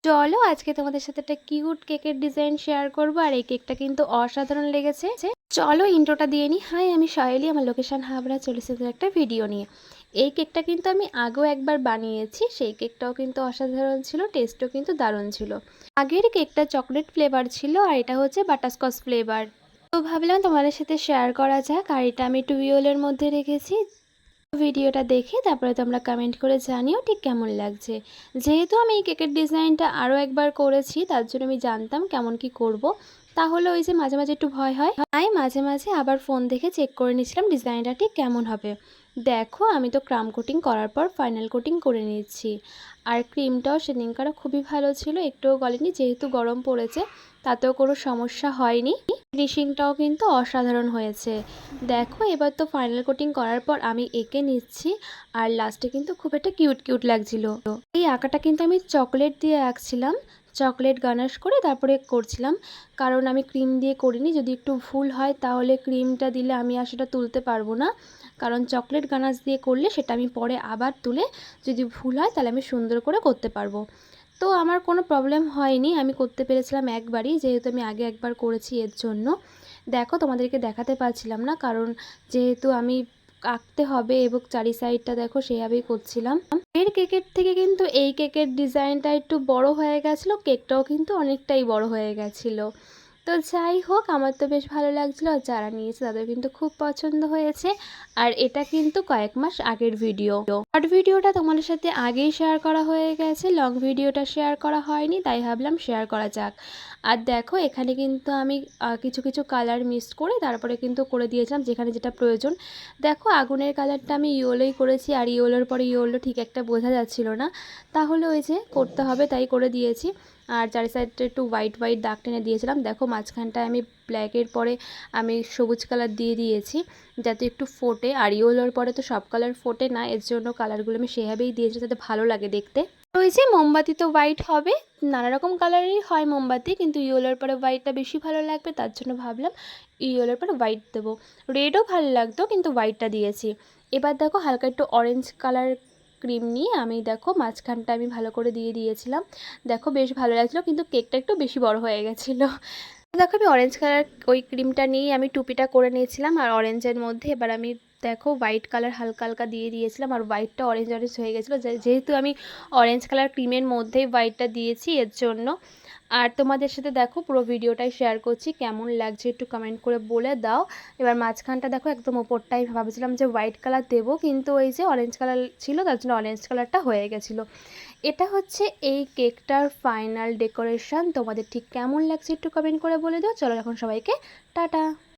চলো আজকে তোমাদের সাথে একটা কিউট কেকের ডিজাইন শেয়ার করবো। আর এই কেকটা কিন্তু অসাধারণ লেগেছে। চলো ইন্ট্রোটা দিয়ে নিই। হাই, আমি সায়েলি, আমার লোকেশন হাবড়া, চলে এসেছি একটা ভিডিও নিয়ে। এই কেকটা কিন্তু আমি আগেও একবার বানিয়েছি, সেই কেকটাও কিন্তু অসাধারণ ছিল, টেস্টও কিন্তু দারুণ ছিল। আগের কেকটা চকলেট ফ্লেভার ছিল আর এটা হচ্ছে বাটারস্কচ ফ্লেভার। তো ভাবলাম তোমাদের সাথে শেয়ার করা যাক। আর এটা আমি টুইওলের মধ্যে রেখেছি। ভিডিওটা দেখে তারপরে তোমরা কমেন্ট করে জানিও ঠিক কেমন লাগছে। যেহেতু আমি এই কেকের ডিজাইনটা আরও একবার করেছি, তার জন্য আমি জানতাম কেমন কি করব। তাহলে ওই যে মাঝে মাঝে একটু ভয় হয়, তাই মাঝে মাঝে আবার ফোন দেখে চেক করে নিয়েছিলাম ডিজাইনটা ঠিক কেমন হবে। দেখো আমি তো ক্রাম কোটিং করার পর ফাইনাল কোটিং করে নিচ্ছি। আর ক্রিমটাও সেদিন করা খুবই ভালো ছিল, একটুও গলেনি, যেহেতু গরম পড়েছে তাতেও কোনো সমস্যা হয়নি। ফিনিশিংটাও কিন্তু অসাধারণ হয়েছে। দেখো এবার তো ফাইনাল কোটিং করার পর আমি এঁকে নিচ্ছি। আর লাস্টে কিন্তু খুব একটা কিউট কিউট লাগছিল। এই আঁকাটা কিন্তু আমি চকলেট দিয়ে আঁকছিলাম, চকলেট গানাশ করে তারপরে করছিলাম। কারণ আমি ক্রিম দিয়ে করিনি, যদি একটু ভুল হয় তাহলে ক্রিমটা দিলে আমি আর সেটা তুলতে পারবো না। কারণ চকলেট গানাশ দিয়ে করলে সেটা আমি পরে আবার তুলে, যদি ভুল হয় তাহলে আমি সুন্দর করে করতে পারবো। তো আমার কোনো প্রবলেম হয়নি, আমি করতে পেরেছিলাম একবারই, যেহেতু আমি আগে একবার করেছি এর জন্য। দেখো তোমাদেরকে দেখাতে পারছিলাম না, কারণ যেহেতু আমি আঁকতে হবে এবং চারি সাইডটা দেখো সেইভাবেই করছিলাম। এর কেকের থেকে কিন্তু এই কেকের ডিজাইনটা একটু বড় হয়ে গেছিলো, কেকটাও কিন্তু অনেকটাই বড় হয়ে গেছিলো। তো যাই হোক, আমার তো বেশ ভালো লাগছিলো, আর যারা নিয়েছে তাদের কিন্তু খুব পছন্দ হয়েছে। আর এটা কিন্তু কয়েক মাস আগের ভিডিও। শর্ট ভিডিওটা তোমাদের সাথে আগেই শেয়ার করা হয়ে গেছে, লং ভিডিওটা শেয়ার করা হয়নি, তাই ভাবলাম শেয়ার করা যাক। আর দেখো এখানে কিন্তু আমি কিছু কিছু কালার মিক্স করে তারপরে কিন্তু করে দিয়েছিলাম যেখানে যেটা প্রয়োজন। দেখো আগুনের কালারটা আমি ইয়েলোই করেছি, আর ইয়েলোর পরে ইয়েলো ঠিক একটা বোঝা যাচ্ছিল না, তাহলে ওই যে করতে হবে তাই করে দিয়েছি। আর চারি সাইডটা একটু হোয়াইট হোয়াইট দাগ টেনে দিয়েছিলাম। দেখো মাঝখানটায় আমি ব্ল্যাকের পরে আমি সবুজ কালার দিয়ে দিয়েছি যাতে একটু ফোটে। আর ইয়েলোর পরে তো সব কালার ফোটে না, এর জন্য কালারগুলো আমি সেভাবেই দিয়েছি যাতে ভালো লাগে দেখতে। ওই যে মোমবাতি তো হোয়াইট হবে, নানা রকম কালারেরই হয় মোমবাতি, কিন্তু ইয়েলোর পরে হোয়াইটটা বেশি ভালো লাগবে, তার জন্য ভাবলাম ইয়েলোর পরে হোয়াইট দেবো। রেডও ভালো লাগতো কিন্তু হোয়াইটটা দিয়েছি। এবার দেখো হালকা একটু অরেঞ্জ কালার ক্রিম নিয়ে আমি দেখো মাঝখানটা আমি ভালো করে দিয়ে দিয়েছিলাম। দেখো বেশ ভালো লাগছিলো, কিন্তু কেকটা একটু বেশি বড় হয়ে গেছিলো। দেখো আমি অরেঞ্জ কালার ওই ক্রিমটা নিয়ে আমি টুপিটা করে নিয়েছিলাম, আর অরেঞ্জের মধ্যে এবার আমি দেখো হোয়াইট কালার হালকা হালকা দিয়ে দিয়েছিলাম, আর হোয়াইটটা অরেঞ্জ অরেঞ্জ হয়ে গেছিলো, যেহেতু আমি অরেঞ্জ কালার ক্রিমের মধ্যেই হোয়াইটটা দিয়েছি এর জন্য। আর তোমাদের সাথে দেখো পুরো ভিডিওটাই শেয়ার করছি, কেমন লাগছে একটু কমেন্ট করে বলে দাও। এবার মাঝখানটা দেখো একদম ওপরটাই ভাবছিলাম যে হোয়াইট কালার দেবো, কিন্তু ওই যে অরেঞ্জ কালার ছিল তার জন্য অরেঞ্জ কালারটা হয়ে গেছিলো। এটা হচ্ছে এই কেকটার ফাইনাল ডেকোরেশন। তোমাদের ঠিক কেমন লাগছে একটু কমেন্ট করে বলে দাও। চলো এখন সবাইকে টাটা।